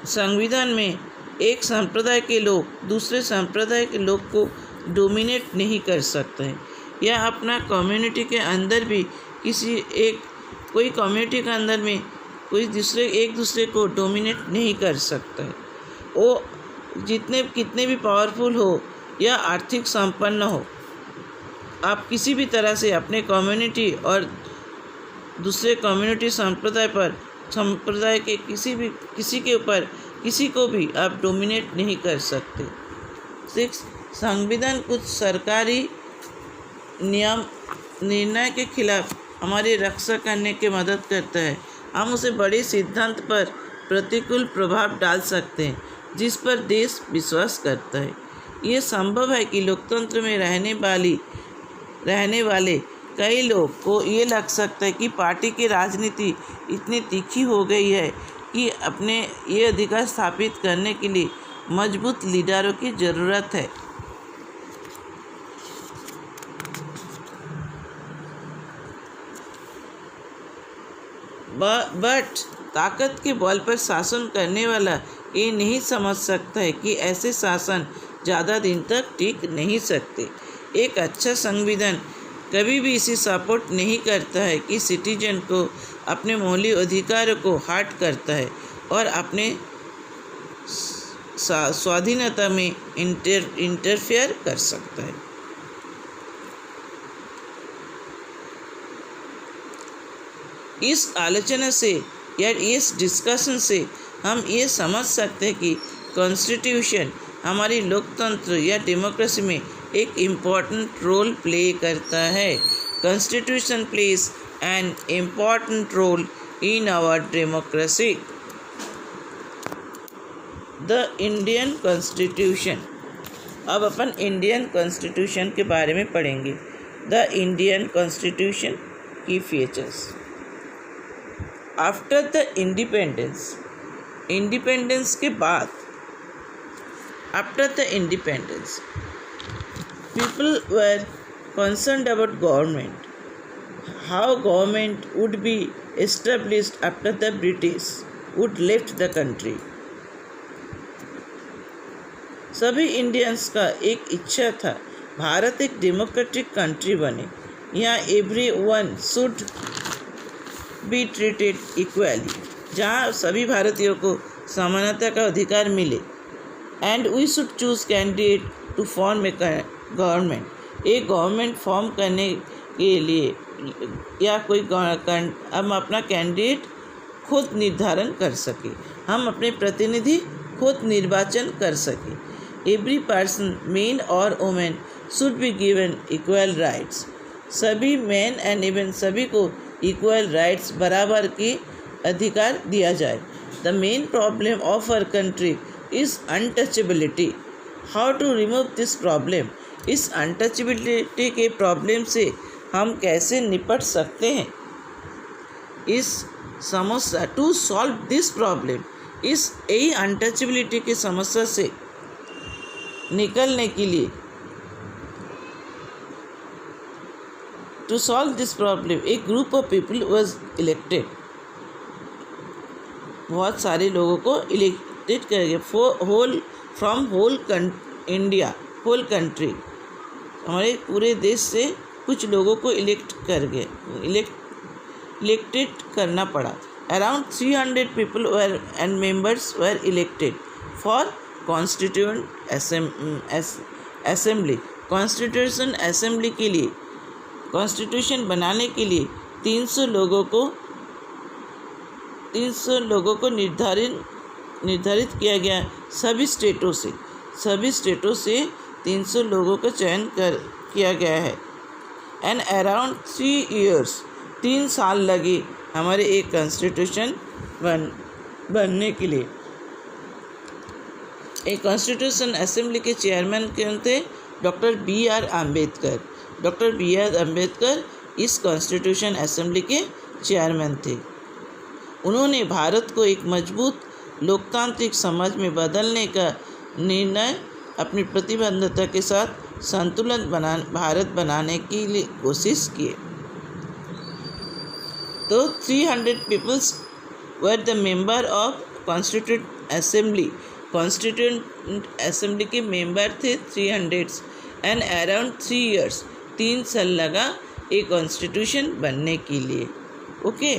संविधान में एक संप्रदाय के लोग दूसरे संप्रदाय के लोग को डोमिनेट नहीं कर सकते हैं, या अपना कम्युनिटी के अंदर भी कोई कम्युनिटी के अंदर में कोई एक दूसरे को डोमिनेट नहीं कर सकता है। वो कितने भी पावरफुल हो या आर्थिक संपन्न हो, आप किसी भी तरह से अपने कम्युनिटी और दूसरे कम्युनिटी संप्रदाय के किसी को भी आप डोमिनेट नहीं कर सकते। 6. संविधान कुछ सरकारी निर्णय के खिलाफ हमारी रक्षा करने की मदद करता है। हम उसे बड़े सिद्धांत पर प्रतिकूल प्रभाव डाल सकते हैं जिस पर देश विश्वास करता है। ये संभव है कि लोकतंत्र में रहने वाले कई लोग को ये लग सकता है कि पार्टी की राजनीति इतनी तीखी हो गई है कि अपने ये अधिकार स्थापित करने के लिए मजबूत लीडरों की ज़रूरत है। बट ताकत के बल पर शासन करने वाला ये नहीं समझ सकता है कि ऐसे शासन ज़्यादा दिन तक टिक नहीं सकते। एक अच्छा संविधान कभी भी इसे सपोर्ट नहीं करता है कि सिटीजन को अपने मौलिक अधिकारों को हर्ट करता है और अपने स्वाधीनता में इंटरफेयर कर सकता है। इस आलोचना से या इस डिस्कशन से हम ये समझ सकते हैं कि कॉन्स्टिट्यूशन हमारी लोकतंत्र या डेमोक्रेसी में एक इम्पॉर्टेंट रोल प्ले करता है। Constitution plays an important role in our democracy. The Indian constitution. अब अपन इंडियन कॉन्स्टिट्यूशन के बारे में पढ़ेंगे। द इंडियन कॉन्स्टिट्यूशन की फीचर्स। आफ्टर द इंडिपेंडेंस के बाद, after the independence, people were concerned about government, how government would be established after the British would left the country. सभी इंडियंस का एक इच्छा था भारत एक डेमोक्रेटिक कंट्री बने, यहाँ everyone should be treated equally, जहाँ सभी भारतीयों को समानता का अधिकार मिले। And we should choose candidate to form a government. एक गवर्नमेंट फॉर्म करने के लिए या हम अपना कैंडिडेट खुद निर्धारण कर सके, हम अपने प्रतिनिधि खुद निर्वाचन कर सके। एवरी पर्सन, मेन और women, should be given equal rights. सभी मेन एंड वुमेन सभी को इक्वल राइट्स बराबर के अधिकार दिया जाए। The main problem of our country is untouchability. How to remove this problem. इस अनटचेबिलिटी के प्रॉब्लम से हम कैसे निपट सकते हैं। इस समस्या टू सॉल्व दिस प्रॉब्लम, इस यही अनटचेबिलिटी की समस्या से निकलने के लिए, to solve this problem a group of people was elected. बहुत सारे लोगों को इलेक्टेड करेंगे from whole India, whole country, हमारे पूरे देश से कुछ लोगों को इलेक्टेड करना पड़ा। Around 300 people were and members were elected for constituent assembly. Constitution assembly के लिए, कॉन्स्टिट्यूशन बनाने के लिए 300 लोगों को निर्धारित किया गया। सभी स्टेटों से 300 लोगों का चयन किया गया है। एंड अराउंड 3 years, 3 साल लगे हमारे एक कॉन्स्टिट्यूशन बनने के लिए। एक कॉन्स्टिट्यूशन असेंबली के चेयरमैन कौन थे? Doctor B.R. Ambedkar. Doctor B.R. Ambedkar इस कॉन्स्टिट्यूशन असेंबली के चेयरमैन थे। उन्होंने भारत को एक मजबूत लोकतांत्रिक समाज में बदलने का निर्णय अपनी प्रतिबद्धता के साथ संतुलित भारत बनाने के लिए कोशिश किए। तो 300 peoples were the member of constituent assembly के मेंबर थे 300 एंड अराउंड 3 years, 3 साल लगा एक कॉन्स्टिट्यूशन बनने के लिए. ओके.